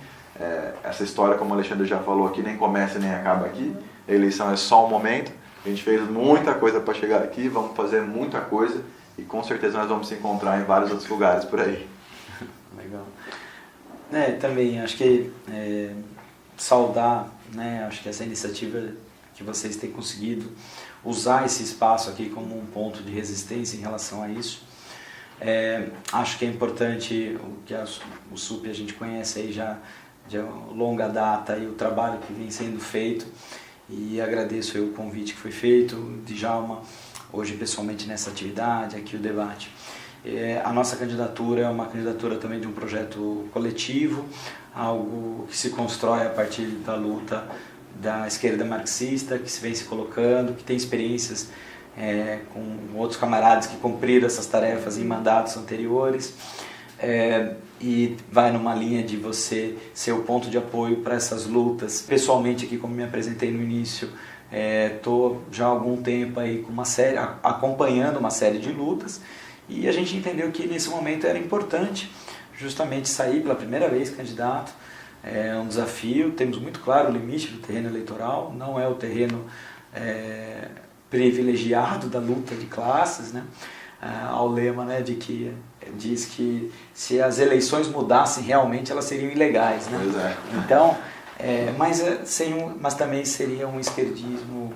Essa história, como o Alexandre já falou aqui, nem começa nem acaba aqui. A eleição é só um momento. A gente fez muita coisa para chegar aqui, vamos fazer muita coisa e com certeza nós vamos se encontrar em vários outros lugares por aí. Legal. Também acho que saudar, né, acho que essa iniciativa que vocês têm conseguido usar esse espaço aqui como um ponto de resistência em relação a isso. Acho que é importante o que o SUP a gente conhece aí já de longa data e o trabalho que vem sendo feito, e agradeço aí o convite que foi feito, de Djalma, hoje pessoalmente nessa atividade, aqui o debate. A nossa candidatura é uma candidatura também de um projeto coletivo, algo que se constrói a partir da luta da esquerda marxista, que se vem se colocando, que tem experiências com outros camaradas que cumpriram essas tarefas em mandatos anteriores, e vai numa linha de você ser o ponto de apoio para essas lutas. Pessoalmente aqui, como me apresentei no início, estou já há algum tempo aí com acompanhando uma série de lutas, e a gente entendeu que nesse momento era importante justamente sair pela primeira vez candidato. É um desafio, temos muito claro o limite do terreno eleitoral, não é o terreno privilegiado da luta de classes, né? Ao lema, né, de que diz que se as eleições mudassem realmente elas seriam ilegais, né? Pois é. Então, mas também seria um esquerdismo,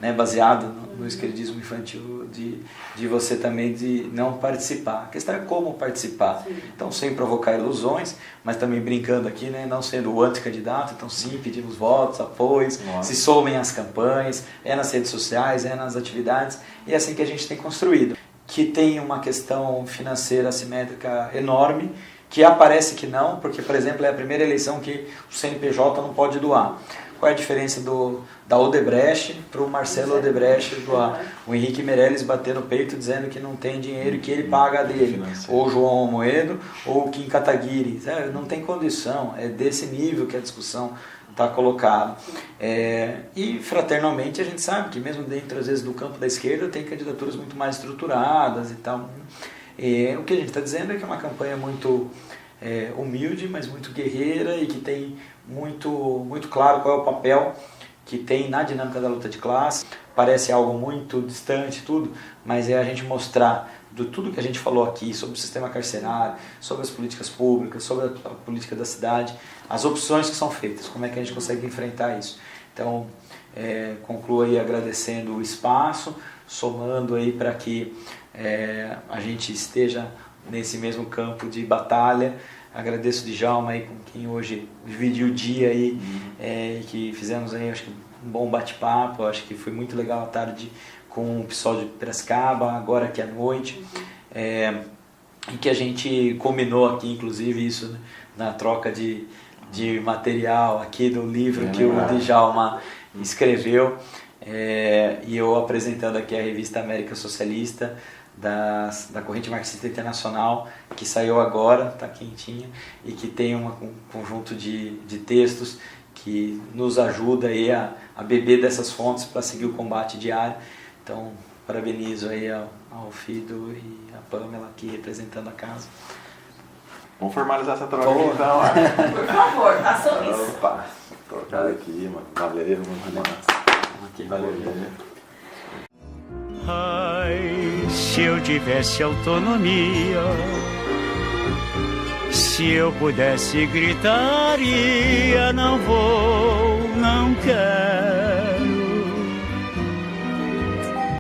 né, baseado no esquerdismo infantil de você também de não participar. A questão é como participar. Sim. Então, sem provocar ilusões, mas também brincando aqui, né, não sendo o anticandidato, então sim, pedimos votos, apoios, se somem às campanhas, nas redes sociais, nas atividades, e é assim que a gente tem construído. Que tem uma questão financeira assimétrica enorme, que aparece que não, porque, por exemplo, é a primeira eleição que o CNPJ não pode doar. Qual é a diferença da Odebrecht para o Marcelo Odebrecht doar? O Henrique Meirelles bater no peito dizendo que não tem dinheiro e que ele paga a dele. Ou o João Almoedo, ou o Kim Kataguiri. Não tem condição, é desse nível que a discussão está colocada. E fraternalmente a gente sabe que mesmo dentro, às vezes, do campo da esquerda tem candidaturas muito mais estruturadas e tal. O que a gente está dizendo é que é uma campanha muito humilde, mas muito guerreira, e que tem muito claro qual é o papel que tem na dinâmica da luta de classe. Parece algo muito distante tudo, mas é a gente mostrar de tudo que a gente falou aqui sobre o sistema carcerário, sobre as políticas públicas, sobre a política da cidade, as opções que são feitas, como é que a gente consegue enfrentar isso. Então, concluo aí agradecendo o espaço, somando aí para que a gente esteja nesse mesmo campo de batalha. Agradeço o Djalma aí, com quem hoje dividiu o dia aí, que fizemos aí, acho que um bom bate-papo. Acho que foi muito legal a tarde com o pessoal de Piracicaba, agora aqui à noite, e que a gente combinou aqui, inclusive, isso, né, na troca de material aqui do livro que o Djalma escreveu, e eu apresentando aqui a revista América Socialista, da Corrente Marxista Internacional, que saiu agora, está quentinha, e que tem um conjunto de textos que nos ajuda aí a beber dessas fontes para seguir o combate diário. Então, parabenizo aí ao Fido e a Pamela aqui representando a casa. Vamos formalizar essa troca aqui, então. Por favor, façam isso. Opa, trocado aqui, mano. Valeu, mano. Aqui, Valeu. Ai, se eu tivesse autonomia, se eu pudesse gritaria, não vou, não quero.